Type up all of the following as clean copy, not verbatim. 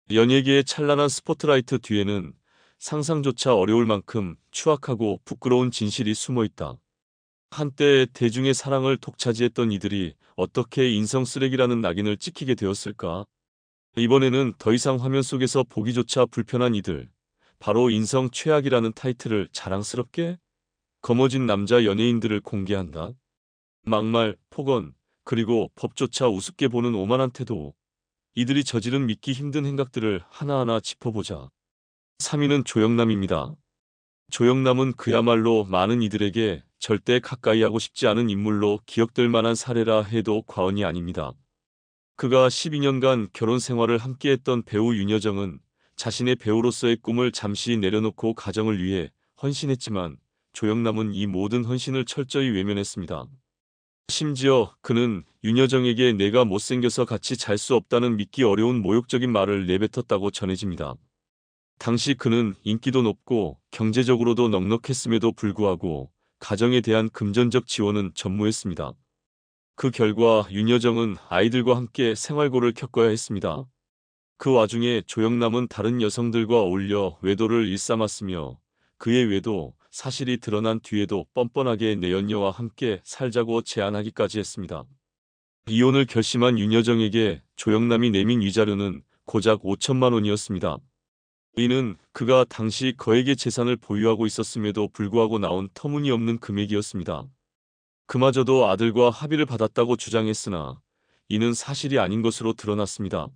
연예계의 찬란한 스포트라이트 뒤에는 상상조차 어려울 만큼 추악하고 부끄러운 진실이 숨어 있다. 한때 대중의 사랑을 독차지했던 이들이 어떻게 인성 쓰레기라는 낙인을 찍히게 되었을까? 이번에는 더 이상 화면 속에서 보기조차 불편한 이들, 바로 인성 최악이라는 타이틀을 자랑스럽게 거머쥔 남자 연예인들을 공개한다. 막말, 폭언, 그리고 법조차 우습게 보는 오만한 태도, 이들이 저지른 믿기 힘든 행각들을 하나하나 짚어보자. 3위는 조영남입니다. 조영남은 그야말로 많은 이들에게 절대 가까이 하고 싶지 않은 인물로 기억될 만한 사례라 해도 과언이 아닙니다. 그가 12년간 결혼 생활을 함께했던 배우 윤여정은 자신의 배우로서의 꿈을 잠시 내려놓고 가정을 위해 헌신했지만 조영남은 이 모든 헌신을 철저히 외면했습니다. 심지어 그는 윤여정에게 내가 못생겨서 같이 잘 수 없다는 믿기 어려운 모욕적인 말을 내뱉었다고 전해집니다. 당시 그는 인기도 높고 경제적으로도 넉넉했음에도 불구하고 가정에 대한 금전적 지원은 전무했습니다. 그 결과 윤여정은 아이들과 함께 생활고를 겪어야 했습니다. 그 와중에 조영남은 다른 여성들과 어울려 외도를 일삼았으며 그의 외도 사실이 드러난 뒤에도 뻔뻔하게 내연녀와 함께 살자고 제안하기까지 했습니다. 이혼을 결심한 윤여정에게 조영남이 내민 위자료는 고작 5천만 원이었습니다. 이는 그가 당시 거액의 재산을 보유하고 있었음에도 불구하고 나온 터무니없는 금액이었습니다. 그마저도 아들과 합의를 받았다고 주장했으나 이는 사실이 아닌 것으로 드러났습니다.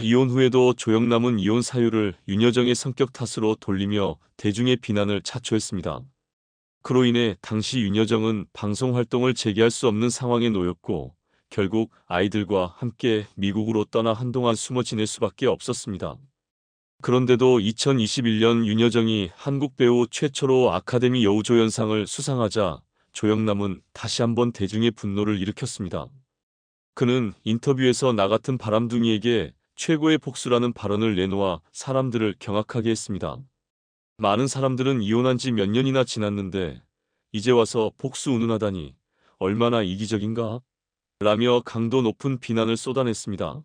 이혼 후에도 조영남은 이혼 사유를 윤여정의 성격 탓으로 돌리며 대중의 비난을 자초했습니다. 그로 인해 당시 윤여정은 방송 활동을 재개할 수 없는 상황에 놓였고 결국 아이들과 함께 미국으로 떠나 한동안 숨어 지낼 수밖에 없었습니다. 그런데도 2021년 윤여정이 한국 배우 최초로 아카데미 여우조연상을 수상하자 조영남은 다시 한번 대중의 분노를 일으켰습니다. 그는 인터뷰에서 나 같은 바람둥이에게 최고의 복수라는 발언을 내놓아 사람들을 경악하게 했습니다. 많은 사람들은 이혼한 지 몇 년이나 지났는데 이제 와서 복수 운운하다니 얼마나 이기적인가? 라며 강도 높은 비난을 쏟아냈습니다.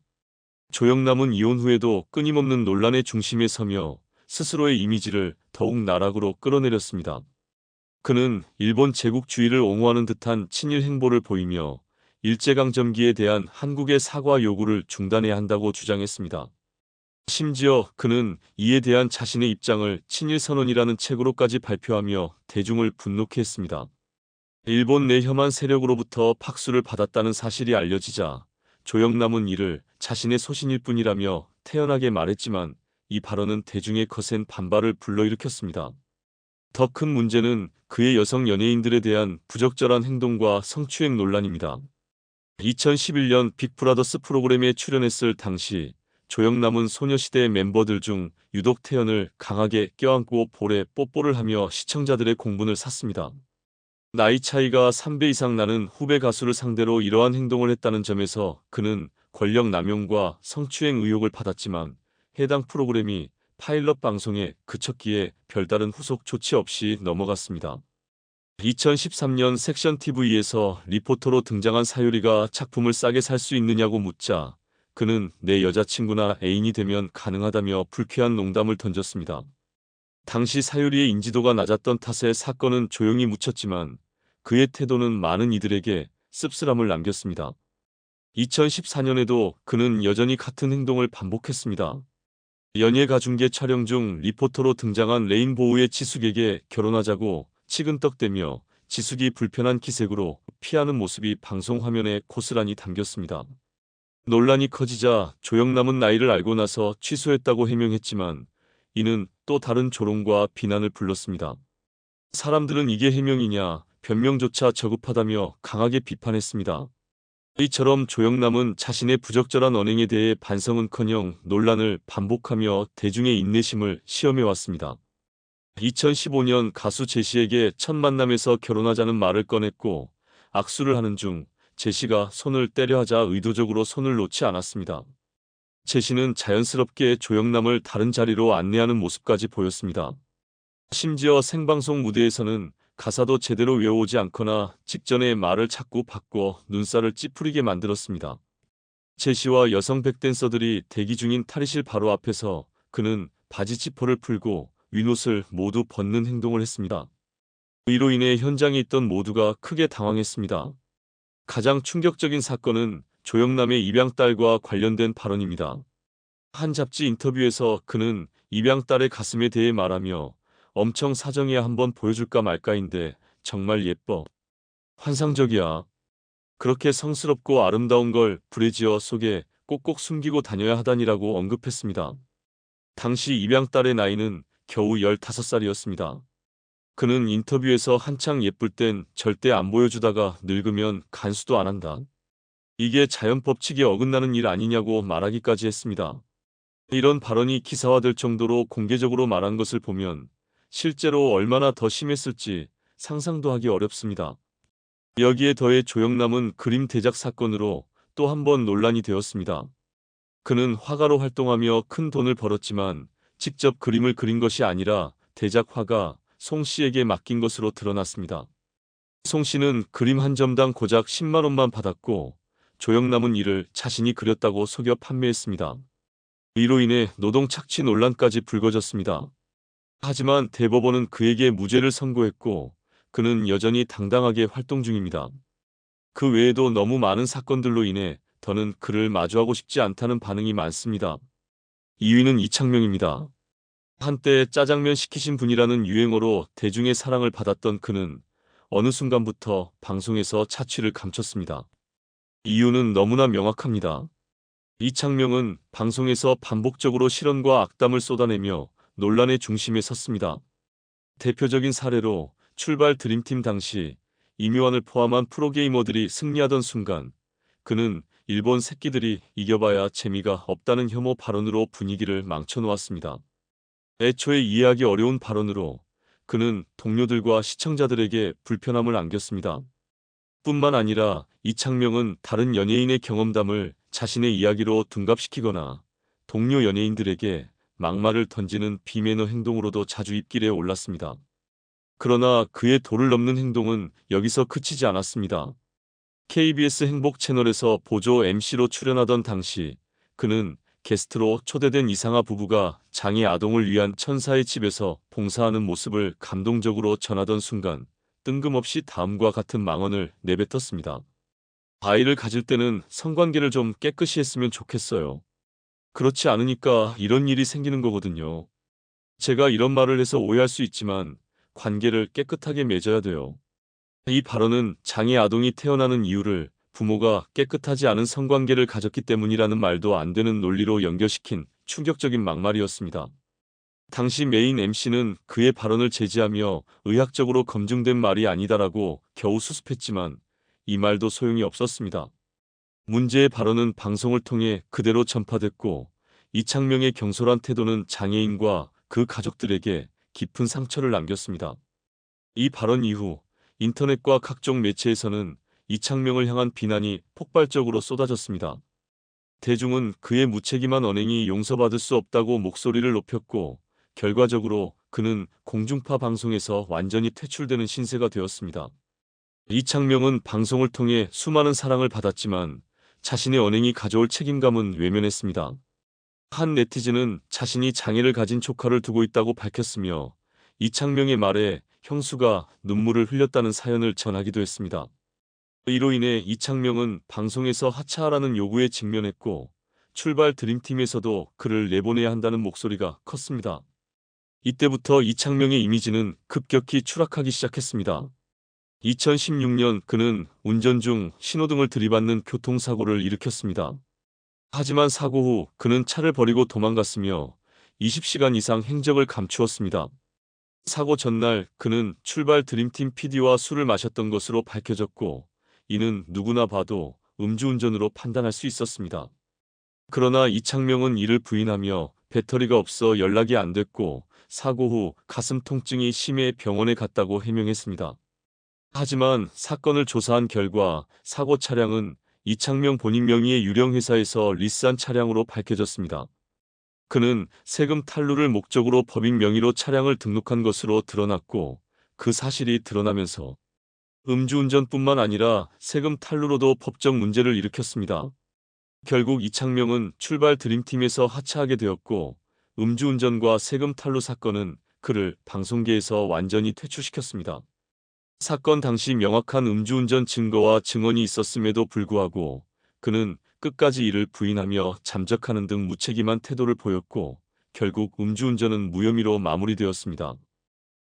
조영남은 이혼 후에도 끊임없는 논란의 중심에 서며 스스로의 이미지를 더욱 나락으로 끌어내렸습니다. 그는 일본 제국주의를 옹호하는 듯한 친일 행보를 보이며 일제강점기에 대한 한국의 사과 요구를 중단해야 한다고 주장했습니다. 심지어 그는 이에 대한 자신의 입장을 친일선언이라는 책으로까지 발표하며 대중을 분노케 했습니다. 일본 내 혐한 세력으로부터 박수를 받았다는 사실이 알려지자 조영남은 이를 자신의 소신일 뿐이라며 태연하게 말했지만 이 발언은 대중의 거센 반발을 불러일으켰습니다. 더 큰 문제는 그의 여성 연예인들에 대한 부적절한 행동과 성추행 논란입니다. 2011년 빅브라더스 프로그램에 출연했을 당시 조영남은 소녀시대 멤버들 중 유독 태연을 강하게 껴안고 볼에 뽀뽀를 하며 시청자들의 공분을 샀습니다. 나이 차이가 3배 이상 나는 후배 가수를 상대로 이러한 행동을 했다는 점에서 그는 권력 남용과 성추행 의혹을 받았지만 해당 프로그램이 파일럿 방송에 그쳤기에 별다른 후속 조치 없이 넘어갔습니다. 2013년 섹션 TV에서 리포터로 등장한 사유리가 작품을 싸게 살 수 있느냐고 묻자 그는 내 여자친구나 애인이 되면 가능하다며 불쾌한 농담을 던졌습니다. 당시 사유리의 인지도가 낮았던 탓에 사건은 조용히 묻혔지만 그의 태도는 많은 이들에게 씁쓸함을 남겼습니다. 2014년에도 그는 여전히 같은 행동을 반복했습니다. 연예 가중계 촬영 중 리포터로 등장한 레인보우의 지숙에게 결혼하자고 치근떡대며 지숙이 불편한 기색으로 피하는 모습이 방송 화면에 고스란히 담겼습니다. 논란이 커지자 조영남은 나이를 알고 나서 취소했다고 해명했지만 이는 또 다른 조롱과 비난을 불렀습니다. 사람들은 이게 해명이냐, 변명조차 저급하다며 강하게 비판했습니다. 이처럼 조영남은 자신의 부적절한 언행에 대해 반성은커녕 논란을 반복하며 대중의 인내심을 시험해왔습니다. 2015년 가수 제시에게 첫 만남에서 결혼하자는 말을 꺼냈고 악수를 하는 중 제시가 손을 떼려 하자 의도적으로 손을 놓지 않았습니다. 제시는 자연스럽게 조영남을 다른 자리로 안내하는 모습까지 보였습니다. 심지어 생방송 무대에서는 가사도 제대로 외워오지 않거나 직전에 말을 자꾸 바꿔 눈살을 찌푸리게 만들었습니다. 제시와 여성 백댄서들이 대기 중인 탈의실 바로 앞에서 그는 바지 지퍼를 풀고 윗옷을 모두 벗는 행동을 했습니다. 이로 인해 현장에 있던 모두가 크게 당황했습니다. 가장 충격적인 사건은 조영남의 입양딸과 관련된 발언입니다. 한 잡지 인터뷰에서 그는 입양딸의 가슴에 대해 말하며 엄청 사정해야 한번 보여줄까 말까인데 정말 예뻐. 환상적이야. 그렇게 성스럽고 아름다운 걸 브래지어 속에 꼭꼭 숨기고 다녀야 하다니라고 언급했습니다. 당시 입양딸의 나이는 겨우 15살이었습니다. 그는 인터뷰에서 한창 예쁠 땐 절대 안 보여주다가 늙으면 간수도 안 한다. 이게 자연 법칙에 어긋나는 일 아니냐고 말하기까지 했습니다. 이런 발언이 기사화될 정도로 공개적으로 말한 것을 보면 실제로 얼마나 더 심했을지 상상도 하기 어렵습니다. 여기에 더해 조영남은 그림 대작 사건으로 또 한 번 논란이 되었습니다. 그는 화가로 활동하며 큰 돈을 벌었지만 직접 그림을 그린 것이 아니라 대작 화가 송 씨에게 맡긴 것으로 드러났습니다. 송 씨는 그림 한 점당 고작 10만 원만 받았고 조영남은 이를 자신이 그렸다고 속여 판매했습니다. 이로 인해 노동 착취 논란까지 불거졌습니다. 하지만 대법원은 그에게 무죄를 선고했고 그는 여전히 당당하게 활동 중입니다. 그 외에도 너무 많은 사건들로 인해 더는 그를 마주하고 싶지 않다는 반응이 많습니다. 2위는 이창명입니다. 한때 짜장면 시키신 분이라는 유행어로 대중의 사랑을 받았던 그는 어느 순간부터 방송에서 차취를 감췄습니다. 이유는 너무나 명확합니다. 이창명은 방송에서 반복적으로 실언과 악담을 쏟아내며 논란의 중심에 섰습니다. 대표적인 사례로 출발 드림팀 당시 이묘한을 포함한 프로게이머들이 승리하던 순간 그는 일본 새끼들이 이겨봐야 재미가 없다는 혐오 발언으로 분위기를 망쳐놓았습니다. 애초에 이해하기 어려운 발언으로 그는 동료들과 시청자들에게 불편함을 안겼습니다. 뿐만 아니라 이창명은 다른 연예인의 경험담을 자신의 이야기로 둔갑시키거나 동료 연예인들에게 막말을 던지는 비매너 행동으로도 자주 입길에 올랐습니다. 그러나 그의 도를 넘는 행동은 여기서 그치지 않았습니다. KBS 행복 채널에서 보조 MC로 출연하던 당시 그는 게스트로 초대된 이상하 부부가 장애 아동을 위한 천사의 집에서 봉사하는 모습을 감동적으로 전하던 순간 뜬금없이 다음과 같은 망언을 내뱉었습니다. 아이를 가질 때는 성관계를 좀 깨끗이 했으면 좋겠어요. 그렇지 않으니까 이런 일이 생기는 거거든요. 제가 이런 말을 해서 오해할 수 있지만 관계를 깨끗하게 맺어야 돼요. 이 발언은 장애 아동이 태어나는 이유를 부모가 깨끗하지 않은 성관계를 가졌기 때문이라는 말도 안 되는 논리로 연결시킨 충격적인 막말이었습니다. 당시 메인 MC는 그의 발언을 제지하며 의학적으로 검증된 말이 아니다라고 겨우 수습했지만 이 말도 소용이 없었습니다. 문제의 발언은 방송을 통해 그대로 전파됐고 이창명의 경솔한 태도는 장애인과 그 가족들에게 깊은 상처를 남겼습니다. 이 발언 이후 인터넷과 각종 매체에서는 이창명을 향한 비난이 폭발적으로 쏟아졌습니다. 대중은 그의 무책임한 언행이 용서받을 수 없다고 목소리를 높였고 결과적으로 그는 공중파 방송에서 완전히 퇴출되는 신세가 되었습니다. 이창명은 방송을 통해 수많은 사랑을 받았지만 자신의 언행이 가져올 책임감은 외면했습니다. 한 네티즌은 자신이 장애를 가진 조카를 두고 있다고 밝혔으며 이창명의 말에 형수가 눈물을 흘렸다는 사연을 전하기도 했습니다. 이로 인해 이창명은 방송에서 하차하라는 요구에 직면했고 출발 드림팀에서도 그를 내보내야 한다는 목소리가 컸습니다. 이때부터 이창명의 이미지는 급격히 추락하기 시작했습니다. 2016년 그는 운전 중 신호등을 들이받는 교통사고를 일으켰습니다. 하지만 사고 후 그는 차를 버리고 도망갔으며 20시간 이상 행적을 감추었습니다. 사고 전날 그는 출발 드림팀 PD와 술을 마셨던 것으로 밝혀졌고 이는 누구나 봐도 음주운전으로 판단할 수 있었습니다. 그러나 이창명은 이를 부인하며 배터리가 없어 연락이 안 됐고 사고 후 가슴 통증이 심해 병원에 갔다고 해명했습니다. 하지만 사건을 조사한 결과 사고 차량은 이창명 본인 명의의 유령 회사에서 리스한 차량으로 밝혀졌습니다. 그는 세금 탈루를 목적으로 법인 명의로 차량을 등록한 것으로 드러났고 그 사실이 드러나면서 음주운전뿐만 아니라 세금 탈루로도 법적 문제를 일으켰습니다. 결국 이창명은 출발 드림팀에서 하차하게 되었고 음주운전과 세금 탈루 사건은 그를 방송계에서 완전히 퇴출시켰습니다. 사건 당시 명확한 음주운전 증거와 증언이 있었음에도 불구하고 그는 끝까지 이를 부인하며 잠적하는 등 무책임한 태도를 보였고 결국 음주운전은 무혐의로 마무리되었습니다.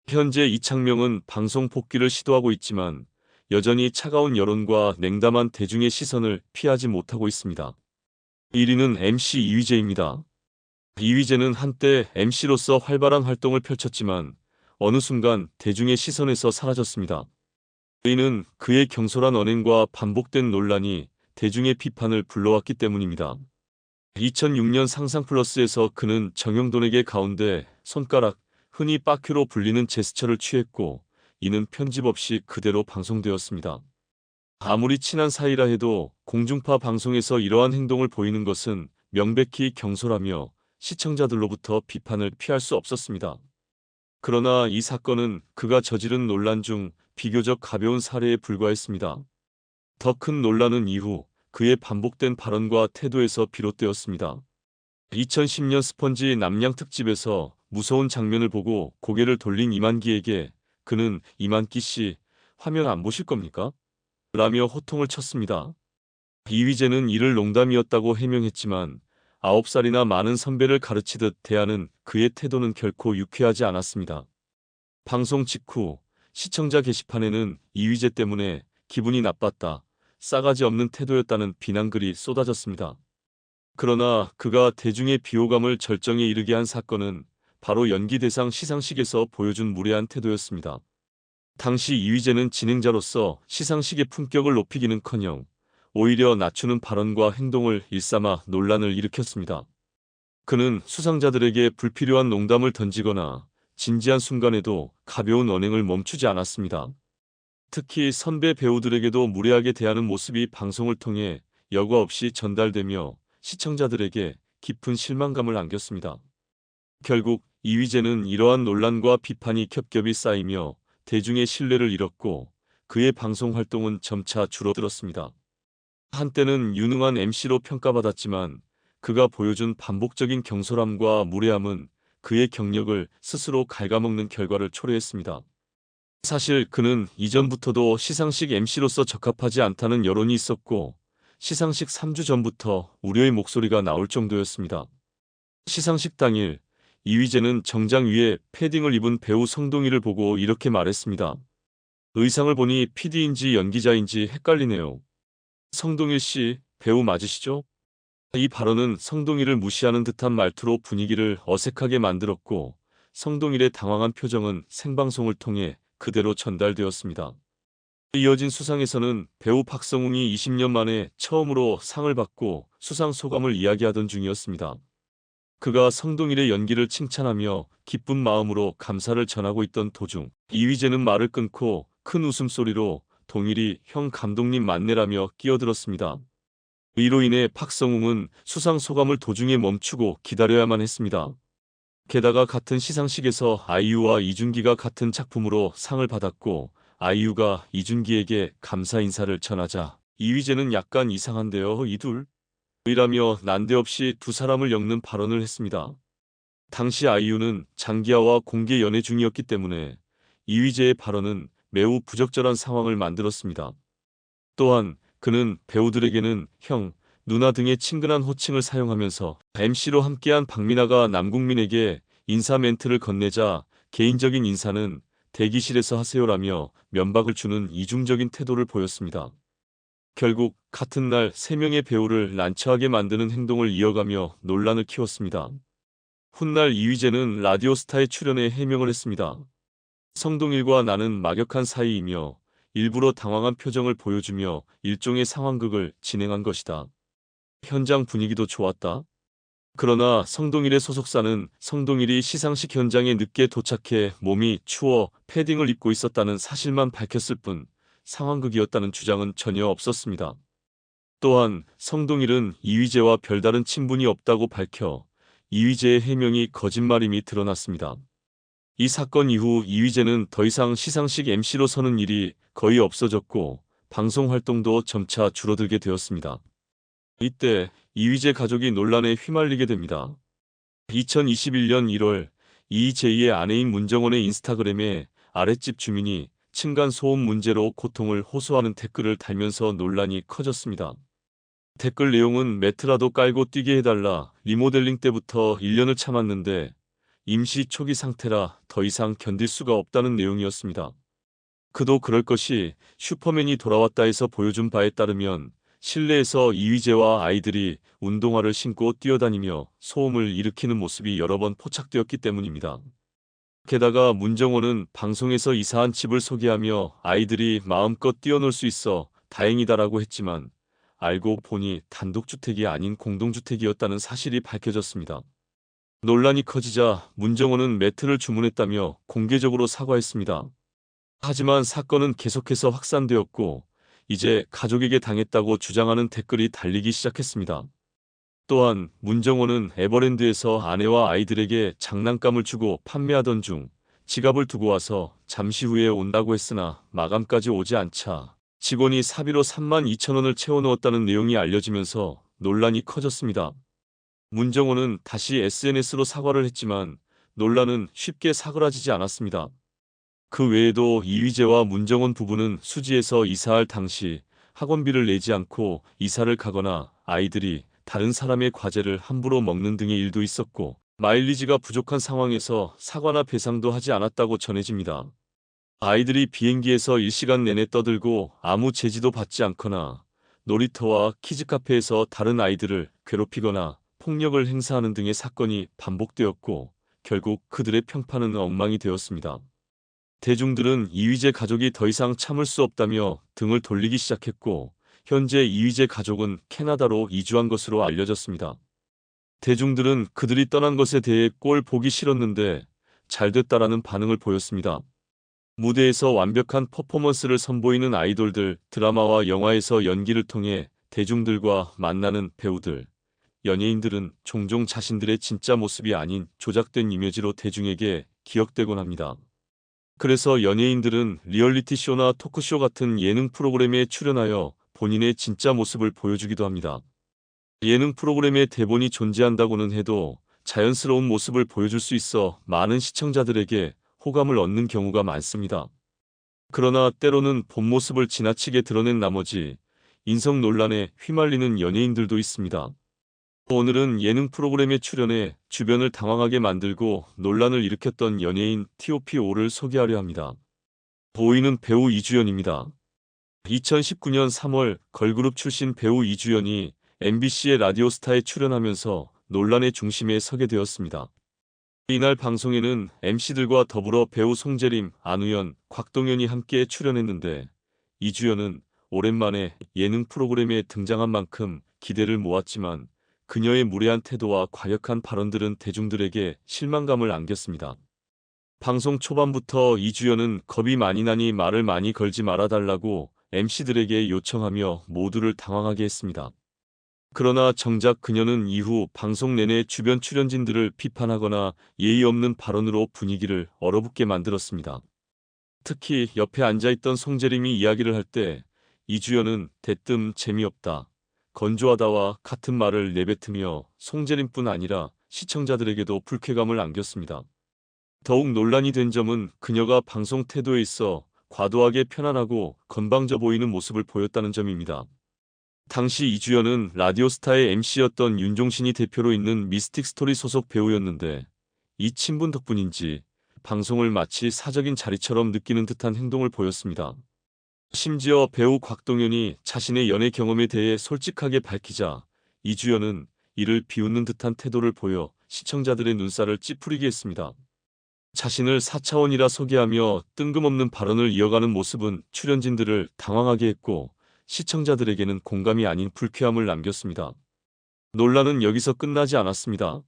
현재 이창명은 방송 복귀를 시도하고 있지만 여전히 차가운 여론과 냉담한 대중의 시선을 피하지 못하고 있습니다. 1위는 MC 이휘재입니다. 이휘재는 한때 MC로서 활발한 활동을 펼쳤지만 어느 순간 대중의 시선에서 사라졌습니다. 이는 그의 경솔한 언행과 반복된 논란이 대중의 비판을 불러왔기 때문입니다. 2006년 상상플러스에서 그는 정형돈에게 가운데 손가락, 흔히 빠큐로 불리는 제스처를 취했고 이는 편집 없이 그대로 방송되었습니다. 아무리 친한 사이라 해도 공중파 방송에서 이러한 행동을 보이는 것은 명백히 경솔하며 시청자들로부터 비판을 피할 수 없었습니다. 그러나 이 사건은 그가 저지른 논란 중 비교적 가벼운 사례에 불과했습니다. 더 큰 논란은 이후 그의 반복된 발언과 태도에서 비롯되었습니다. 2010년 스펀지 남양 특집에서 무서운 장면을 보고 고개를 돌린 이만기에게 그는 "이만기 씨, 화면 안 보실 겁니까?" 라며 호통을 쳤습니다. 이휘재는 이를 농담이었다고 해명했지만 9살이나 많은 선배를 가르치듯 대하는 그의 태도는 결코 유쾌하지 않았습니다. 방송 직후 시청자 게시판에는 이휘재 때문에 기분이 나빴다, 싸가지 없는 태도였다는 비난글이 쏟아졌습니다. 그러나 그가 대중의 비호감을 절정에 이르게 한 사건은 바로 연기대상 시상식에서 보여준 무례한 태도였습니다. 당시 이휘재는 진행자로서 시상식의 품격을 높이기는커녕 오히려 낮추는 발언과 행동을 일삼아 논란을 일으켰습니다. 그는 수상자들에게 불필요한 농담을 던지거나 진지한 순간에도 가벼운 언행을 멈추지 않았습니다. 특히 선배 배우들에게도 무례하게 대하는 모습이 방송을 통해 여과 없이 전달되며 시청자들에게 깊은 실망감을 안겼습니다. 결국 이휘재는 이러한 논란과 비판이 겹겹이 쌓이며 대중의 신뢰를 잃었고 그의 방송 활동은 점차 줄어들었습니다. 한때는 유능한 MC로 평가받았지만 그가 보여준 반복적인 경솔함과 무례함은 그의 경력을 스스로 갉아먹는 결과를 초래했습니다. 사실 그는 이전부터도 시상식 MC로서 적합하지 않다는 여론이 있었고 시상식 3주 전부터 우려의 목소리가 나올 정도였습니다. 시상식 당일 이휘재는 정장 위에 패딩을 입은 배우 성동일을 보고 이렇게 말했습니다. "의상을 보니 PD인지 연기자인지 헷갈리네요. 성동일 씨, 배우 맞으시죠?" 이 발언은 성동일을 무시하는 듯한 말투로 분위기를 어색하게 만들었고 성동일의 당황한 표정은 생방송을 통해 그대로 전달되었습니다. 이어진 수상에서는 배우 박성웅이 20년 만에 처음으로 상을 받고 수상 소감을 이야기하던 중이었습니다. 그가 성동일의 연기를 칭찬하며 기쁜 마음으로 감사를 전하고 있던 도중 이휘재는 말을 끊고 큰 웃음소리로 "동일이 형 감독님 맞네라며 끼어들었습니다. 이로 인해 박성웅은 수상 소감을 도중에 멈추고 기다려야만 했습니다. 게다가 같은 시상식에서 아이유와 이준기가 같은 작품으로 상을 받았고 아이유가 이준기에게 감사 인사를 전하자 이휘재는 "약간 이상한데요, 이 둘?" 이라며 난데없이 두 사람을 엮는 발언을 했습니다. 당시 아이유는 장기하와 공개 연애 중이었기 때문에 이휘재의 발언은 매우 부적절한 상황을 만들었습니다. 또한 그는 배우들에게는 형, 누나 등의 친근한 호칭을 사용하면서 MC로 함께한 박민아가 남궁민에게 인사 멘트를 건네자 "개인적인 인사는 대기실에서 하세요라며 면박을 주는 이중적인 태도를 보였습니다. 결국 같은 날 3명의 배우를 난처하게 만드는 행동을 이어가며 논란을 키웠습니다. 훗날 이휘재는 라디오스타에 출연해 해명을 했습니다. "성동일과 나는 막역한 사이이며 일부러 당황한 표정을 보여주며 일종의 상황극을 진행한 것이다. 현장 분위기도 좋았다. 그러나 성동일의 소속사는 성동일이 시상식 현장에 늦게 도착해 몸이 추워 패딩을 입고 있었다는 사실만 밝혔을 뿐 상황극이었다는 주장은 전혀 없었습니다. 또한 성동일은 이휘재와 별다른 친분이 없다고 밝혀 이휘재의 해명이 거짓말임이 드러났습니다. 이 사건 이후 이휘재는 더 이상 시상식 MC로 서는 일이 거의 없어졌고 방송 활동도 점차 줄어들게 되었습니다. 이때 이휘재 가족이 논란에 휘말리게 됩니다. 2021년 1월 이희재의 아내인 문정원의 인스타그램에 아랫집 주민이 층간소음 문제로 고통을 호소하는 댓글을 달면서 논란이 커졌습니다. 댓글 내용은 매트라도 깔고 뛰게 해달라, 리모델링 때부터 1년을 참았는데 임시 초기 상태라 더 이상 견딜 수가 없다는 내용이었습니다. 그도 그럴 것이 슈퍼맨이 돌아왔다 해서 보여준 바에 따르면 실내에서 이휘재와 아이들이 운동화를 신고 뛰어다니며 소음을 일으키는 모습이 여러 번 포착되었기 때문입니다. 게다가 문정원은 방송에서 이사한 집을 소개하며 아이들이 마음껏 뛰어놀 수 있어 다행이다라고 했지만 알고 보니 단독주택이 아닌 공동주택이었다는 사실이 밝혀졌습니다. 논란이 커지자 문정원은 매트를 주문했다며 공개적으로 사과했습니다. 하지만 사건은 계속해서 확산되었고 이제 가족에게 당했다고 주장하는 댓글이 달리기 시작했습니다. 또한 문정원은 에버랜드에서 아내와 아이들에게 장난감을 주고 판매하던 중 지갑을 두고 와서 잠시 후에 온다고 했으나 마감까지 오지 않자 직원이 사비로 32,000원을 채워넣었다는 내용이 알려지면서 논란이 커졌습니다. 문정원은 다시 SNS로 사과를 했지만 논란은 쉽게 사그라지지 않았습니다. 그 외에도 이휘재와 문정원 부부는 수지에서 이사할 당시 학원비를 내지 않고 이사를 가거나 아이들이 다른 사람의 과제를 함부로 먹는 등의 일도 있었고 마일리지가 부족한 상황에서 사과나 배상도 하지 않았다고 전해집니다. 아이들이 비행기에서 일시간 내내 떠들고 아무 제지도 받지 않거나 놀이터와 키즈카페에서 다른 아이들을 괴롭히거나 폭력을 행사하는 등의 사건이 반복되었고 결국 그들의 평판은 엉망이 되었습니다. 대중들은 이휘재 가족이 더 이상 참을 수 없다며 등을 돌리기 시작했고 현재 이휘재 가족은 캐나다로 이주한 것으로 알려졌습니다. 대중들은 그들이 떠난 것에 대해 꼴 보기 싫었는데 잘됐다라는 반응을 보였습니다. 무대에서 완벽한 퍼포먼스를 선보이는 아이돌들, 드라마와 영화에서 연기를 통해 대중들과 만나는 배우들, 연예인들은 종종 자신들의 진짜 모습이 아닌 조작된 이미지로 대중에게 기억되곤 합니다. 그래서 연예인들은 리얼리티쇼나 토크쇼 같은 예능 프로그램에 출연하여 본인의 진짜 모습을 보여주기도 합니다. 예능 프로그램에 대본이 존재한다고는 해도 자연스러운 모습을 보여줄 수 있어 많은 시청자들에게 호감을 얻는 경우가 많습니다. 그러나 때로는 본 모습을 지나치게 드러낸 나머지 인성 논란에 휘말리는 연예인들도 있습니다. 오늘은 예능 프로그램에 출연해 주변을 당황하게 만들고 논란을 일으켰던 연예인 TOP5를 소개하려 합니다. 5위는 배우 이주연입니다. 2019년 3월 걸그룹 출신 배우 이주연이 MBC의 라디오스타에 출연하면서 논란의 중심에 서게 되었습니다. 이날 방송에는 MC들과 더불어 배우 송재림, 안우현, 곽동현이 함께 출연했는데 이주연은 오랜만에 예능 프로그램에 등장한 만큼 기대를 모았지만 그녀의 무례한 태도와 과격한 발언들은 대중들에게 실망감을 안겼습니다. 방송 초반부터 이주연은 겁이 많이 나니 말을 많이 걸지 말아달라고 MC들에게 요청하며 모두를 당황하게 했습니다. 그러나 정작 그녀는 이후 방송 내내 주변 출연진들을 비판하거나 예의 없는 발언으로 분위기를 얼어붙게 만들었습니다. 특히 옆에 앉아있던 송재림이 이야기를 할 때 이주연은 대뜸 재미없다, 건조하다와 같은 말을 내뱉으며 송재림뿐 아니라 시청자들에게도 불쾌감을 안겼습니다. 더욱 논란이 된 점은 그녀가 방송 태도에 있어 과도하게 편안하고 건방져 보이는 모습을 보였다는 점입니다. 당시 이주연은 라디오스타의 MC였던 윤종신이 대표로 있는 미스틱스토리 소속 배우였는데 이 친분 덕분인지 방송을 마치 사적인 자리처럼 느끼는 듯한 행동을 보였습니다. 심지어 배우 곽동현이 자신의 연애 경험에 대해 솔직하게 밝히자 이주연은 이를 비웃는 듯한 태도를 보여 시청자들의 눈살을 찌푸리게 했습니다. 자신을 4차원이라 소개하며 뜬금없는 발언을 이어가는 모습은 출연진들을 당황하게 했고 시청자들에게는 공감이 아닌 불쾌함을 남겼습니다. 논란은 여기서 끝나지 않았습니다.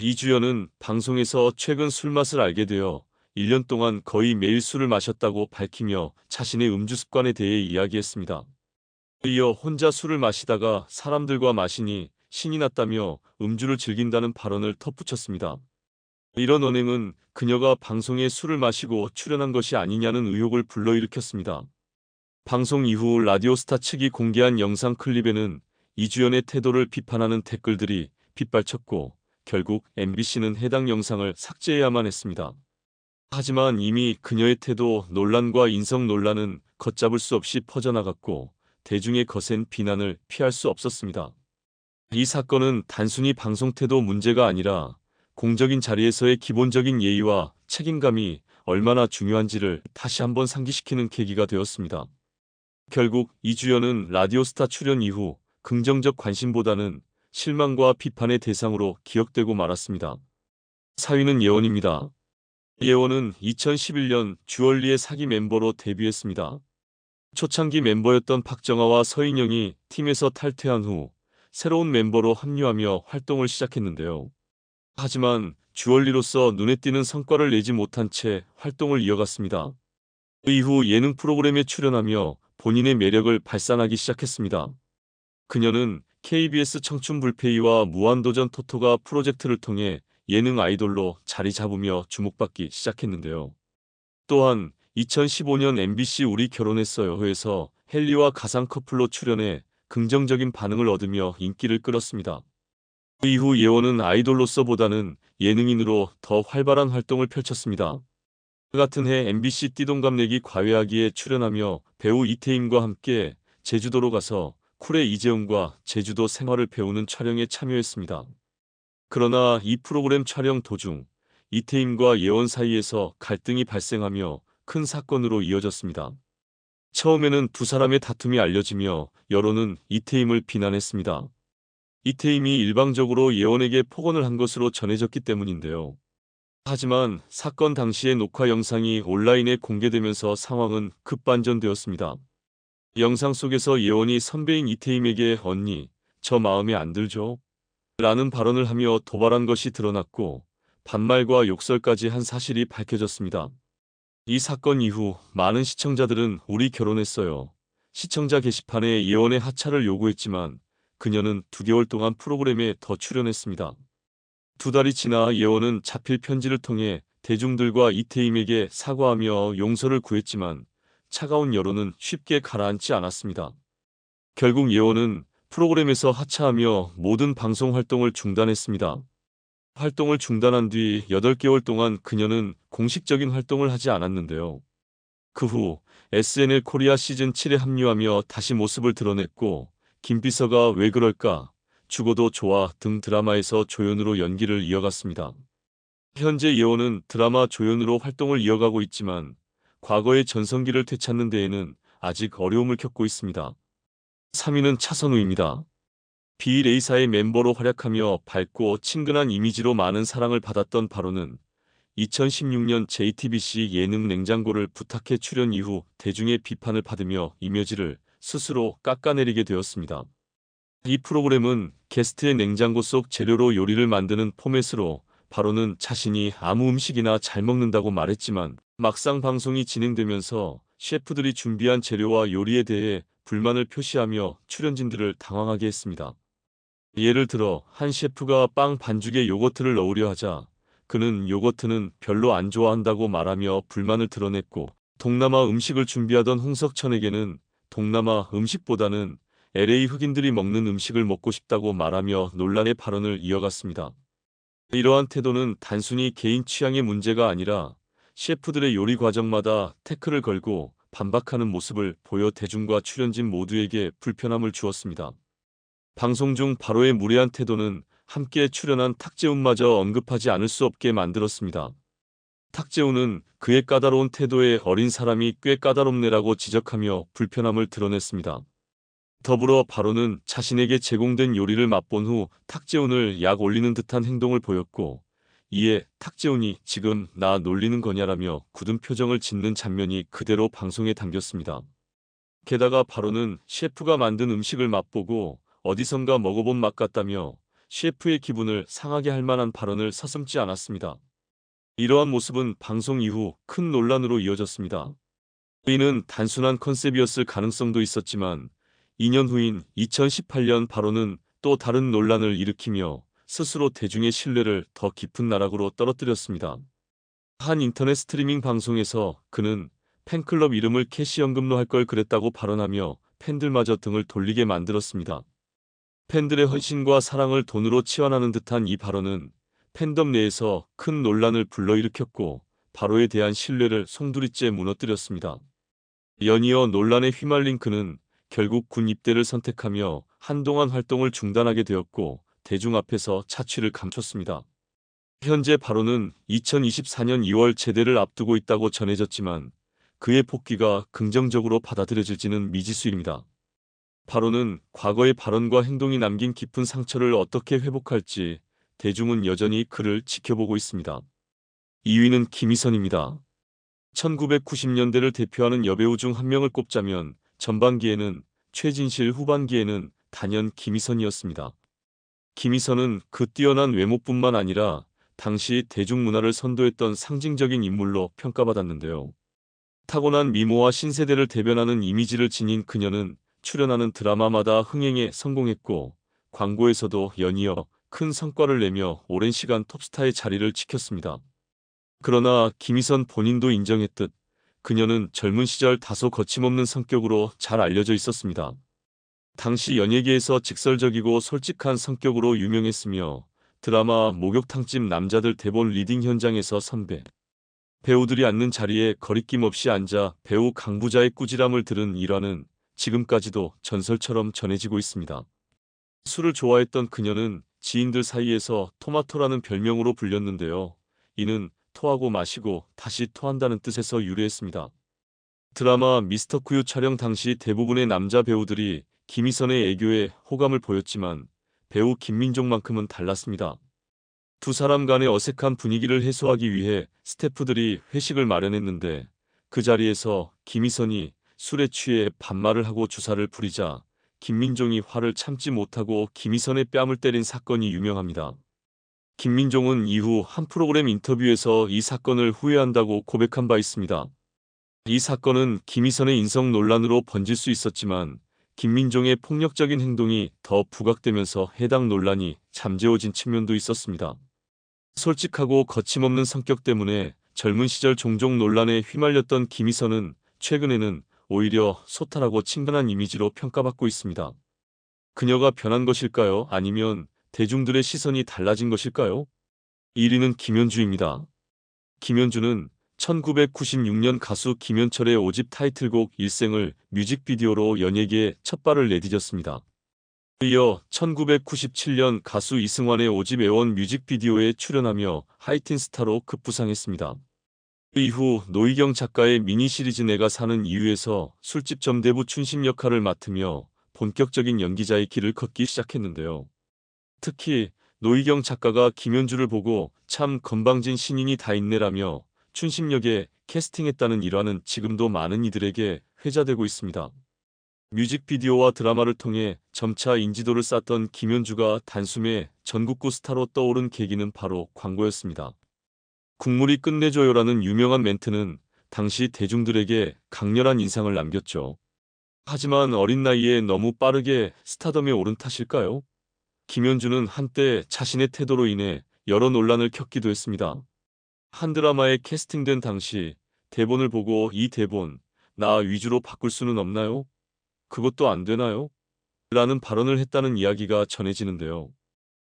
이주연은 방송에서 최근 술맛을 알게 되어 1년 동안 거의 매일 술을 마셨다고 밝히며 자신의 음주 습관에 대해 이야기했습니다. 이어 혼자 술을 마시다가 사람들과 마시니 신이 났다며 음주를 즐긴다는 발언을 덧붙였습니다. 이런 언행은 그녀가 방송에 술을 마시고 출연한 것이 아니냐는 의혹을 불러일으켰습니다. 방송 이후 라디오스타 측이 공개한 영상 클립에는 이주연의 태도를 비판하는 댓글들이 빗발쳤고 결국 MBC는 해당 영상을 삭제해야만 했습니다. 하지만 이미 그녀의 태도 논란과 인성 논란은 걷잡을 수 없이 퍼져나갔고 대중의 거센 비난을 피할 수 없었습니다. 이 사건은 단순히 방송 태도 문제가 아니라 공적인 자리에서의 기본적인 예의와 책임감이 얼마나 중요한지를 다시 한번 상기시키는 계기가 되었습니다. 결국 이주연은 라디오스타 출연 이후 긍정적 관심보다는 실망과 비판의 대상으로 기억되고 말았습니다. 사위는 예원입니다. 예원은 2011년 주얼리의 사기 멤버로 데뷔했습니다. 초창기 멤버였던 박정아와 서인영이 팀에서 탈퇴한 후 새로운 멤버로 합류하며 활동을 시작했는데요. 하지만 주얼리로서 눈에 띄는 성과를 내지 못한 채 활동을 이어갔습니다. 그 이후 예능 프로그램에 출연하며 본인의 매력을 발산하기 시작했습니다. 그녀는 KBS 청춘 불페이와 무한도전 토토가 프로젝트를 통해 예능 아이돌로 자리 잡으며 주목받기 시작했는데요. 또한 2015년 MBC 우리 결혼했어요에서 헨리와 가상 커플로 출연해 긍정적인 반응을 얻으며 인기를 끌었습니다. 그 이후 예원은 아이돌로서보다는 예능인으로 더 활발한 활동을 펼쳤습니다. 그 같은 해 MBC 띠동갑내기 과외하기에 출연하며 배우 이태임과 함께 제주도로 가서 쿨의 이재용과 제주도 생활을 배우는 촬영에 참여했습니다. 그러나 이 프로그램 촬영 도중 이태임과 예원 사이에서 갈등이 발생하며 큰 사건으로 이어졌습니다. 처음에는 두 사람의 다툼이 알려지며 여론은 이태임을 비난했습니다. 이태임이 일방적으로 예원에게 폭언을 한 것으로 전해졌기 때문인데요. 하지만 사건 당시의 녹화 영상이 온라인에 공개되면서 상황은 급반전되었습니다. 영상 속에서 예원이 선배인 이태임에게 언니, 저 마음에 안 들죠? 라는 발언을 하며 도발한 것이 드러났고 반말과 욕설까지 한 사실이 밝혀졌습니다. 이 사건 이후 많은 시청자들은 우리 결혼했어요. 시청자 게시판에 예원의 하차를 요구했지만 그녀는 2개월 동안 프로그램에 더 출연했습니다. 2달이 지나 예원은 자필 편지를 통해 대중들과 이태임에게 사과하며 용서를 구했지만 차가운 여론은 쉽게 가라앉지 않았습니다. 결국 예원은 프로그램에서 하차하며 모든 방송 활동을 중단했습니다. 활동을 중단한 뒤 8개월 동안 그녀는 공식적인 활동을 하지 않았는데요. 그 후 SNL 코리아 시즌7에 합류하며 다시 모습을 드러냈고 김비서가 왜 그럴까, 죽어도 좋아 등 드라마에서 조연으로 연기를 이어갔습니다. 현재 예원은 드라마 조연으로 활동을 이어가고 있지만 과거의 전성기를 되찾는 데에는 아직 어려움을 겪고 있습니다. 3위는 차선우입니다. 비레이사의 멤버로 활약하며 밝고 친근한 이미지로 많은 사랑을 받았던 바로는 2016년 JTBC 예능 냉장고를 부탁해 출연 이후 대중의 비판을 받으며 이미지를 스스로 깎아내리게 되었습니다. 이 프로그램은 게스트의 냉장고 속 재료로 요리를 만드는 포맷으로 바로는 자신이 아무 음식이나 잘 먹는다고 말했지만 막상 방송이 진행되면서 셰프들이 준비한 재료와 요리에 대해 불만을 표시하며 출연진들을 당황하게 했습니다. 예를 들어 한 셰프가 빵 반죽에 요거트를 넣으려 하자 그는 요거트는 별로 안 좋아한다고 말하며 불만을 드러냈고, 동남아 음식을 준비하던 홍석천에게는 동남아 음식보다는 LA 흑인들이 먹는 음식을 먹고 싶다고 말하며 논란의 발언을 이어갔습니다. 이러한 태도는 단순히 개인 취향의 문제가 아니라 셰프들의 요리 과정마다 태클을 걸고 반박하는 모습을 보여 대중과 출연진 모두에게 불편함을 주었습니다. 방송 중 바로의 무례한 태도는 함께 출연한 탁재훈마저 언급하지 않을 수 없게 만들었습니다. 탁재훈은 그의 까다로운 태도에 어린 사람이 꽤 까다롭네라고 지적하며 불편함을 드러냈습니다. 더불어 바로는 자신에게 제공된 요리를 맛본 후 탁재훈을 약 올리는 듯한 행동을 보였고, 이에 탁재훈이 지금 나 놀리는 거냐라며 굳은 표정을 짓는 장면이 그대로 방송에 담겼습니다. 게다가 바로는 셰프가 만든 음식을 맛보고 어디선가 먹어본 맛 같다며 셰프의 기분을 상하게 할 만한 발언을 서슴지 않았습니다. 이러한 모습은 방송 이후 큰 논란으로 이어졌습니다. 이는 단순한 컨셉이었을 가능성도 있었지만 2년 후인 2018년 바로는 또 다른 논란을 일으키며 스스로 대중의 신뢰를 더 깊은 나락으로 떨어뜨렸습니다. 한 인터넷 스트리밍 방송에서 그는 팬클럽 이름을 캐시 연금로 할 걸 그랬다고 발언하며 팬들마저 등을 돌리게 만들었습니다. 팬들의 헌신과 사랑을 돈으로 치환하는 듯한 이 발언은 팬덤 내에서 큰 논란을 불러일으켰고 바로에 대한 신뢰를 송두리째 무너뜨렸습니다. 연이어 논란에 휘말린 그는 결국 군 입대를 선택하며 한동안 활동을 중단하게 되었고 대중 앞에서 차취를 감췄습니다. 현재 바로는 2024년 2월 제대를 앞두고 있다고 전해졌지만 그의 복귀가 긍정적으로 받아들여질지는 미지수입니다. 바로는 과거의 발언과 행동이 남긴 깊은 상처를 어떻게 회복할지 대중은 여전히 그를 지켜보고 있습니다. 2위는 김희선입니다. 1990년대를 대표하는 여배우 중 한 명을 꼽자면 전반기에는 최진실, 후반기에는 단연 김희선이었습니다. 김희선은 그 뛰어난 외모뿐만 아니라 당시 대중문화를 선도했던 상징적인 인물로 평가받았는데요. 타고난 미모와 신세대를 대변하는 이미지를 지닌 그녀는 출연하는 드라마마다 흥행에 성공했고 광고에서도 연이어 큰 성과를 내며 오랜 시간 톱스타의 자리를 지켰습니다. 그러나 김희선 본인도 인정했듯 그녀는 젊은 시절 다소 거침없는 성격으로 잘 알려져 있었습니다. 당시 연예계에서 직설적이고 솔직한 성격으로 유명했으며 드라마 목욕탕집 남자들 대본 리딩 현장에서 선배 배우들이 앉는 자리에 거리낌 없이 앉아 배우 강부자의 꾸지람을 들은 일화는 지금까지도 전설처럼 전해지고 있습니다. 술을 좋아했던 그녀는 지인들 사이에서 토마토라는 별명으로 불렸는데요. 이는 토하고 마시고 다시 토한다는 뜻에서 유래했습니다. 드라마 미스터 쿠유 촬영 당시 대부분의 남자 배우들이 김희선의 애교에 호감을 보였지만 배우 김민종만큼은 달랐습니다. 두 사람 간의 어색한 분위기를 해소하기 위해 스태프들이 회식을 마련했는데 그 자리에서 김희선이 술에 취해 반말을 하고 주사를 부리자 김민종이 화를 참지 못하고 김희선의 뺨을 때린 사건이 유명합니다. 김민종은 이후 한 프로그램 인터뷰에서 이 사건을 후회한다고 고백한 바 있습니다. 이 사건은 김희선의 인성 논란으로 번질 수 있었지만 김민종의 폭력적인 행동이 더 부각되면서 해당 논란이 잠재워진 측면도 있었습니다. 솔직하고 거침없는 성격 때문에 젊은 시절 종종 논란에 휘말렸던 김희선은 최근에는 오히려 소탈하고 친근한 이미지로 평가받고 있습니다. 그녀가 변한 것일까요? 아니면 대중들의 시선이 달라진 것일까요? 1위는 김연주입니다. 김연주는 1996년 가수 김현철의 5집 타이틀곡 일생을 뮤직비디오로 연예계에 첫 발을 내디뎠습니다. 이어 1997년 가수 이승환의 5집 애원 뮤직비디오에 출연하며 하이틴 스타로 급부상했습니다. 이후 노희경 작가의 미니 시리즈 내가 사는 이유에서 술집 점대부 춘심 역할을 맡으며 본격적인 연기자의 길을 걷기 시작했는데요. 특히 노희경 작가가 김연주를 보고 참 건방진 신인이 다 있네라며 춘심 역에 캐스팅했다는 일화는 지금도 많은 이들에게 회자되고 있습니다. 뮤직비디오와 드라마를 통해 점차 인지도를 쌓던 김연주가 단숨에 전국구 스타로 떠오른 계기는 바로 광고였습니다. 국물이 끝내줘요라는 유명한 멘트는 당시 대중들에게 강렬한 인상을 남겼죠. 하지만 어린 나이에 너무 빠르게 스타덤에 오른 탓일까요? 김연주는 한때 자신의 태도로 인해 여러 논란을 겪기도 했습니다. 한 드라마에 캐스팅된 당시 대본을 보고 이 대본 나 위주로 바꿀 수는 없나요? 그것도 안 되나요? 라는 발언을 했다는 이야기가 전해지는데요.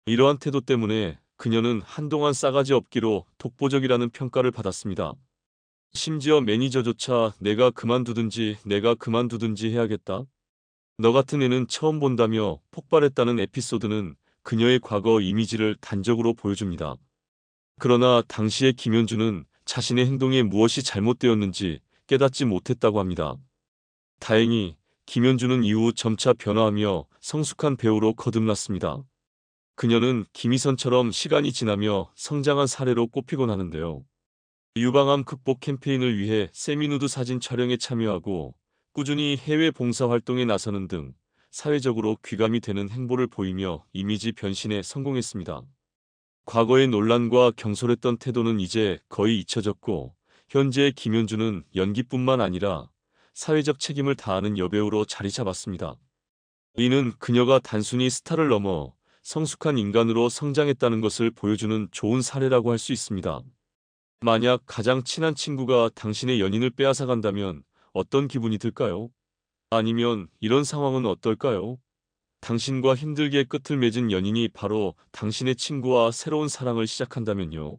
이러한 태도 때문에 그녀는 한동안 싸가지 없기로 독보적이라는 평가를 받았습니다. 심지어 매니저조차 내가 그만두든지 해야겠다. 너 같은 애는 처음 본다며 폭발했다는 에피소드는 그녀의 과거 이미지를 단적으로 보여줍니다. 그러나 당시의 김연주는 자신의 행동에 무엇이 잘못되었는지 깨닫지 못했다고 합니다. 다행히 김연주는 이후 점차 변화하며 성숙한 배우로 거듭났습니다. 그녀는 김희선처럼 시간이 지나며 성장한 사례로 꼽히곤 하는데요. 유방암 극복 캠페인을 위해 세미누드 사진 촬영에 참여하고 꾸준히 해외 봉사활동에 나서는 등 사회적으로 귀감이 되는 행보를 보이며 이미지 변신에 성공했습니다. 과거의 논란과 경솔했던 태도는 이제 거의 잊혀졌고 현재의 김연주는 연기뿐만 아니라 사회적 책임을 다하는 여배우로 자리 잡았습니다. 이는 그녀가 단순히 스타를 넘어 성숙한 인간으로 성장했다는 것을 보여주는 좋은 사례라고 할 수 있습니다. 만약 가장 친한 친구가 당신의 연인을 빼앗아 간다면 어떤 기분이 들까요? 아니면 이런 상황은 어떨까요? 당신과 힘들게 끝을 맺은 연인이 바로 당신의 친구와 새로운 사랑을 시작한다면요.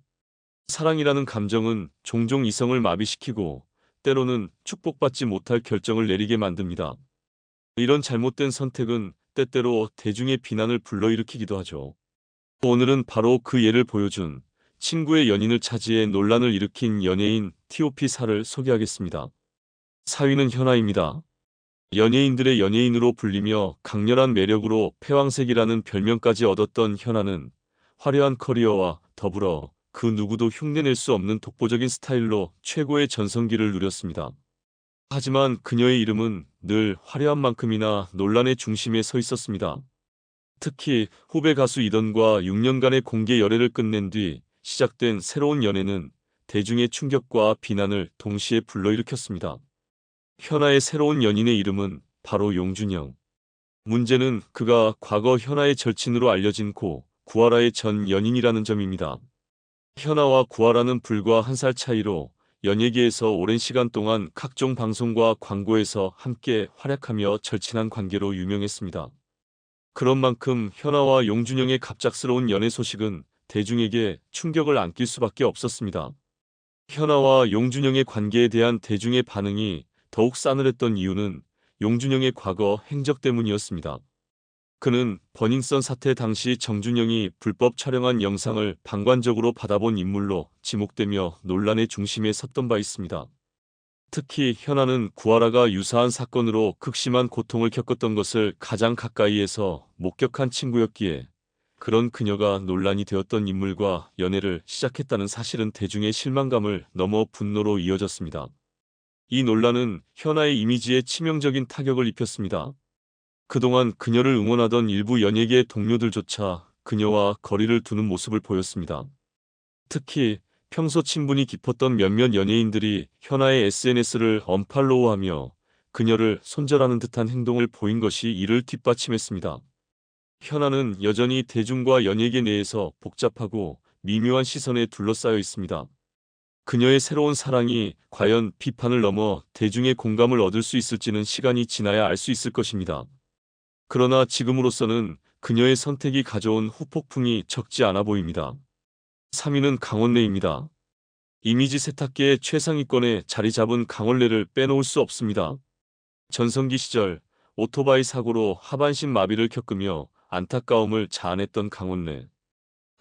사랑이라는 감정은 종종 이성을 마비시키고 때로는 축복받지 못할 결정을 내리게 만듭니다. 이런 잘못된 선택은 때때로 대중의 비난을 불러일으키기도 하죠. 오늘은 바로 그 예를 보여준 친구의 연인을 차지해 논란을 일으킨 연예인 TOP4를 소개하겠습니다. 4위는 현아입니다. 연예인들의 연예인으로 불리며 강렬한 매력으로 패왕색이라는 별명까지 얻었던 현아는 화려한 커리어와 더불어 그 누구도 흉내낼 수 없는 독보적인 스타일로 최고의 전성기를 누렸습니다. 하지만 그녀의 이름은 늘 화려한 만큼이나 논란의 중심에 서 있었습니다. 특히 후배 가수 이던과 6년간의 공개 열애를 끝낸 뒤 시작된 새로운 연애는 대중의 충격과 비난을 동시에 불러일으켰습니다. 현아의 새로운 연인의 이름은 바로 용준영. 문제는 그가 과거 현아의 절친으로 알려진 고 구하라의 전 연인이라는 점입니다. 현아와 구하라는 불과 1살 차이로 연예계에서 오랜 시간 동안 각종 방송과 광고에서 함께 활약하며 절친한 관계로 유명했습니다. 그런 만큼 현아와 용준영의 갑작스러운 연애 소식은 대중에게 충격을 안길 수밖에 없었습니다. 현아와 용준영의 관계에 대한 대중의 반응이 더욱 싸늘했던 이유는 용준영의 과거 행적 때문이었습니다. 그는 버닝썬 사태 당시 정준영이 불법 촬영한 영상을 방관적으로 받아본 인물로 지목되며 논란의 중심에 섰던 바 있습니다. 특히 현아는 구하라가 유사한 사건으로 극심한 고통을 겪었던 것을 가장 가까이에서 목격한 친구였기에 그런 그녀가 논란이 되었던 인물과 연애를 시작했다는 사실은 대중의 실망감을 넘어 분노로 이어졌습니다. 이 논란은 현아의 이미지에 치명적인 타격을 입혔습니다. 그동안 그녀를 응원하던 일부 연예계 동료들조차 그녀와 거리를 두는 모습을 보였습니다. 특히 평소 친분이 깊었던 몇몇 연예인들이 현아의 SNS를 언팔로우하며 그녀를 손절하는 듯한 행동을 보인 것이 이를 뒷받침했습니다. 현아는 여전히 대중과 연예계 내에서 복잡하고 미묘한 시선에 둘러싸여 있습니다. 그녀의 새로운 사랑이 과연 비판을 넘어 대중의 공감을 얻을 수 있을지는 시간이 지나야 알 수 있을 것입니다. 그러나 지금으로서는 그녀의 선택이 가져온 후폭풍이 적지 않아 보입니다. 3위는 강원래입니다. 이미지 세탁계의 최상위권에 자리 잡은 강원래를 빼놓을 수 없습니다. 전성기 시절 오토바이 사고로 하반신 마비를 겪으며 안타까움을 자아냈던 강원래.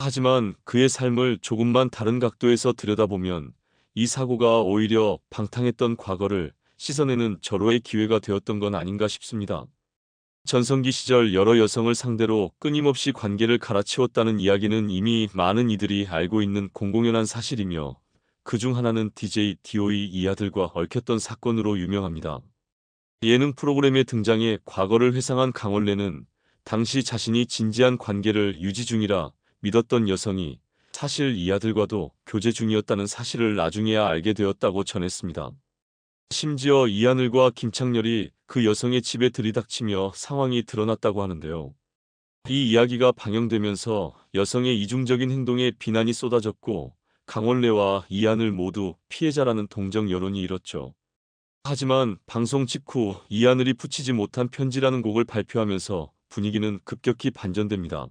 하지만 그의 삶을 조금만 다른 각도에서 들여다보면 이 사고가 오히려 방탕했던 과거를 씻어내는 절호의 기회가 되었던 건 아닌가 싶습니다. 전성기 시절 여러 여성을 상대로 끊임없이 관계를 갈아치웠다는 이야기는 이미 많은 이들이 알고 있는 공공연한 사실이며 그중 하나는 DJ DOE 이 아들과 얽혔던 사건으로 유명합니다. 예능 프로그램에 등장해 과거를 회상한 강원래는 당시 자신이 진지한 관계를 유지 중이라 믿었던 여성이 사실 이 아들과도 교제 중이었다는 사실을 나중에야 알게 되었다고 전했습니다. 심지어 이하늘과 김창렬이 그 여성의 집에 들이닥치며 상황이 드러났다고 하는데요. 이 이야기가 방영되면서 여성의 이중적인 행동에 비난이 쏟아졌고 강원래와 이하늘 모두 피해자라는 동정 여론이 일었죠. 하지만 방송 직후 이하늘이 붙이지 못한 편지라는 곡을 발표하면서 분위기는 급격히 반전됩니다.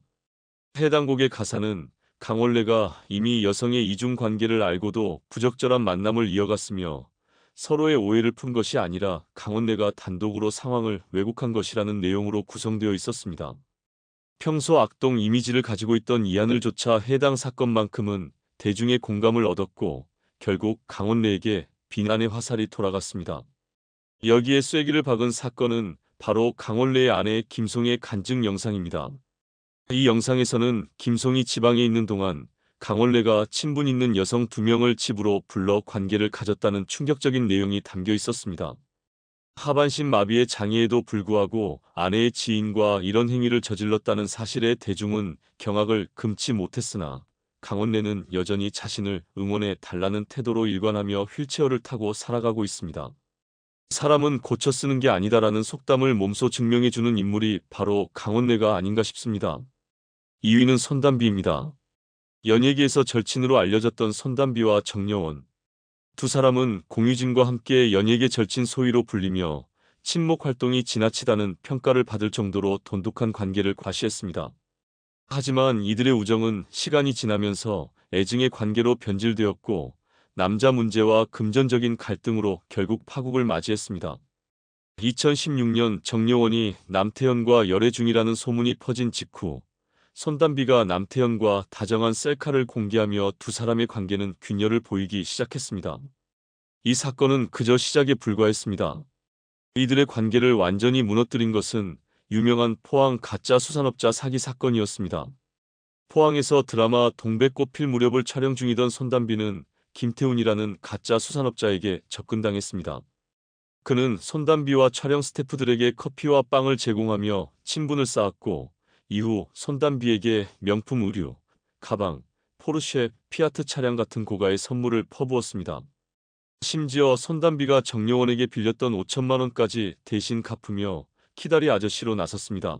해당 곡의 가사는 강원래가 이미 여성의 이중 관계를 알고도 부적절한 만남을 이어갔으며 서로의 오해를 푼 것이 아니라 강원래가 단독으로 상황을 왜곡한 것이라는 내용으로 구성되어 있었습니다. 평소 악동 이미지를 가지고 있던 이하늘조차 해당 사건만큼은 대중의 공감을 얻었고 결국 강원래에게 비난의 화살이 돌아갔습니다. 여기에 쐐기를 박은 사건은 바로 강원래의 아내 김송의 간증 영상입니다. 이 영상에서는 김송이 지방에 있는 동안 강원래가 친분 있는 여성 2명을 집으로 불러 관계를 가졌다는 충격적인 내용이 담겨 있었습니다. 하반신 마비의 장애에도 불구하고 아내의 지인과 이런 행위를 저질렀다는 사실에 대중은 경악을 금치 못했으나 강원래는 여전히 자신을 응원해 달라는 태도로 일관하며 휠체어를 타고 살아가고 있습니다. 사람은 고쳐 쓰는 게 아니다라는 속담을 몸소 증명해주는 인물이 바로 강원래가 아닌가 싶습니다. 2위는 손담비입니다. 연예계에서 절친으로 알려졌던 손담비와 정여원. 두 사람은 공유진과 함께 연예계 절친 소위로 불리며 친목 활동이 지나치다는 평가를 받을 정도로 돈독한 관계를 과시했습니다. 하지만 이들의 우정은 시간이 지나면서 애증의 관계로 변질되었고 남자 문제와 금전적인 갈등으로 결국 파국을 맞이했습니다. 2016년 정여원이 남태현과 열애 중이라는 소문이 퍼진 직후 손담비가 남태현과 다정한 셀카를 공개하며 두 사람의 관계는 균열을 보이기 시작했습니다. 이 사건은 그저 시작에 불과했습니다. 이들의 관계를 완전히 무너뜨린 것은 유명한 포항 가짜 수산업자 사기 사건이었습니다. 포항에서 드라마 동백꽃 필 무렵을 촬영 중이던 손담비는 김태훈이라는 가짜 수산업자에게 접근당했습니다. 그는 손담비와 촬영 스태프들에게 커피와 빵을 제공하며 친분을 쌓았고 이후 손담비에게 명품 의류, 가방, 포르쉐, 피아트 차량 같은 고가의 선물을 퍼부었습니다. 심지어 손담비가 정여원에게 빌렸던 5천만 원까지 대신 갚으며 키다리 아저씨로 나섰습니다.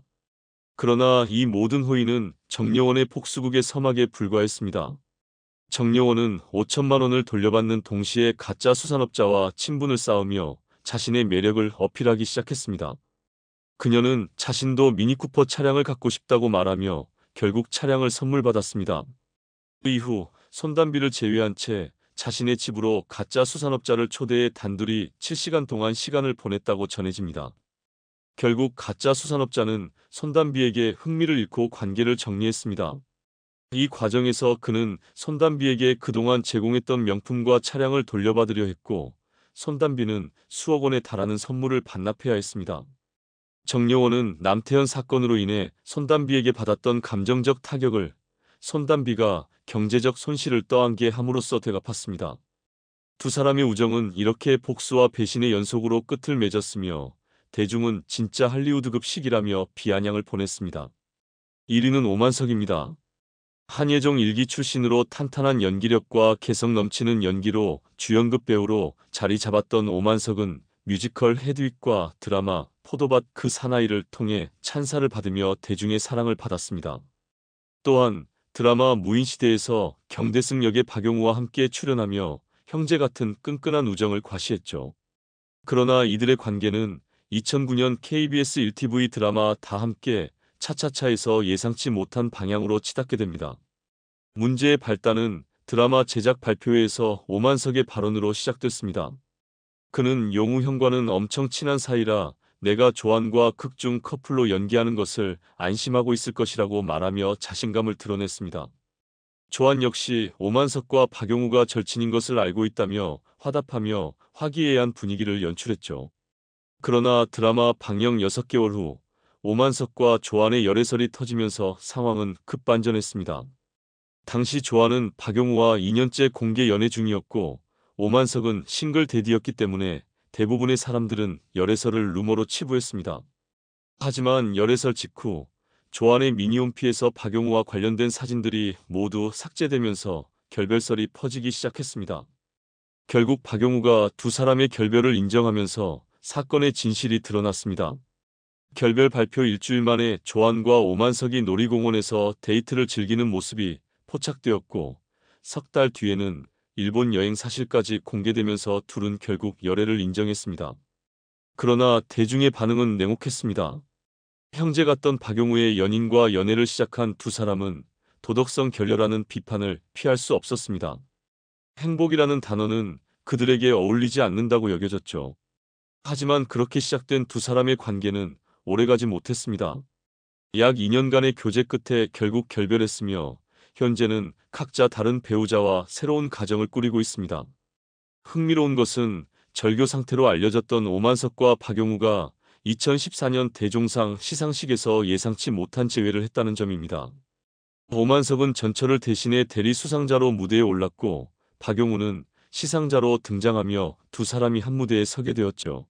그러나 이 모든 호의는 정여원의 복수극의 서막에 불과했습니다. 정여원은 5천만 원을 돌려받는 동시에 가짜 수산업자와 친분을 쌓으며 자신의 매력을 어필하기 시작했습니다. 그녀는 자신도 미니쿠퍼 차량을 갖고 싶다고 말하며 결국 차량을 선물받았습니다. 그 이후 손담비를 제외한 채 자신의 집으로 가짜 수산업자를 초대해 단둘이 7시간 동안 시간을 보냈다고 전해집니다. 결국 가짜 수산업자는 손담비에게 흥미를 잃고 관계를 정리했습니다. 이 과정에서 그는 손담비에게 그동안 제공했던 명품과 차량을 돌려받으려 했고 손담비는 수억 원에 달하는 선물을 반납해야 했습니다. 정여원은 남태현 사건으로 인해 손담비에게 받았던 감정적 타격을 손담비가 경제적 손실을 떠안게 함으로써 되갚았습니다. 두 사람의 우정은 이렇게 복수와 배신의 연속으로 끝을 맺었으며 대중은 진짜 할리우드급 시기라며 비아냥을 보냈습니다. 1위는 오만석입니다. 한예종 일기 출신으로 탄탄한 연기력과 개성 넘치는 연기로 주연급 배우로 자리 잡았던 오만석은 뮤지컬 헤드윅과 드라마 포도밭 그 사나이를 통해 찬사를 받으며 대중의 사랑을 받았습니다. 또한 드라마 무인시대에서 경대승 역의 박용우와 함께 출연하며 형제 같은 끈끈한 우정을 과시했죠. 그러나 이들의 관계는 2009년 KBS 1TV 드라마 다 함께 차차차에서 예상치 못한 방향으로 치닫게 됩니다. 문제의 발단은 드라마 제작 발표회에서 오만석의 발언으로 시작됐습니다. 그는 용우 형과는 엄청 친한 사이라 내가 조안과 극중 커플로 연기하는 것을 안심하고 있을 것이라고 말하며 자신감을 드러냈습니다. 조안 역시 오만석과 박용우가 절친인 것을 알고 있다며 화답하며 화기애애한 분위기를 연출했죠. 그러나 드라마 방영 6개월 후 오만석과 조안의 열애설이 터지면서 상황은 급반전했습니다. 당시 조안은 박용우와 2년째 공개 연애 중이었고 오만석은 싱글 데디였기 때문에 대부분의 사람들은 열애설을 루머로 치부했습니다. 하지만 열애설 직후 조안의 미니홈피에서 박용우와 관련된 사진들이 모두 삭제되면서 결별설이 퍼지기 시작했습니다. 결국 박용우가 두 사람의 결별을 인정하면서 사건의 진실이 드러났습니다. 결별 발표 일주일 만에 조안과 오만석이 놀이공원에서 데이트를 즐기는 모습이 포착되었고 석 달 뒤에는 일본 여행 사실까지 공개되면서 둘은 결국 열애를 인정했습니다. 그러나 대중의 반응은 냉혹했습니다. 형제 같던 박용우의 연인과 연애를 시작한 두 사람은 도덕성 결여라는 비판을 피할 수 없었습니다. 행복이라는 단어는 그들에게 어울리지 않는다고 여겨졌죠. 하지만 그렇게 시작된 두 사람의 관계는 오래가지 못했습니다. 약 2년간의 교제 끝에 결국 결별했으며 현재는 각자 다른 배우자와 새로운 가정을 꾸리고 있습니다. 흥미로운 것은 절교 상태로 알려졌던 오만석과 박용우가 2014년 대종상 시상식에서 예상치 못한 재회를 했다는 점입니다. 오만석은 전철을 대신해 대리 수상자로 무대에 올랐고 박용우는 시상자로 등장하며 두 사람이 한 무대에 서게 되었죠.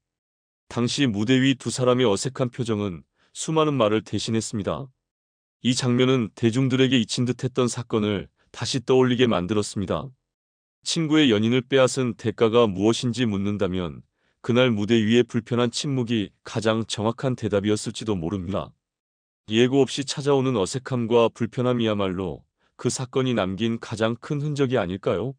당시 무대 위 두 사람의 어색한 표정은 수많은 말을 대신했습니다. 이 장면은 대중들에게 잊힌 듯했던 사건을 다시 떠올리게 만들었습니다. 친구의 연인을 빼앗은 대가가 무엇인지 묻는다면 그날 무대 위의 불편한 침묵이 가장 정확한 대답이었을지도 모릅니다. 예고 없이 찾아오는 어색함과 불편함이야말로 그 사건이 남긴 가장 큰 흔적이 아닐까요?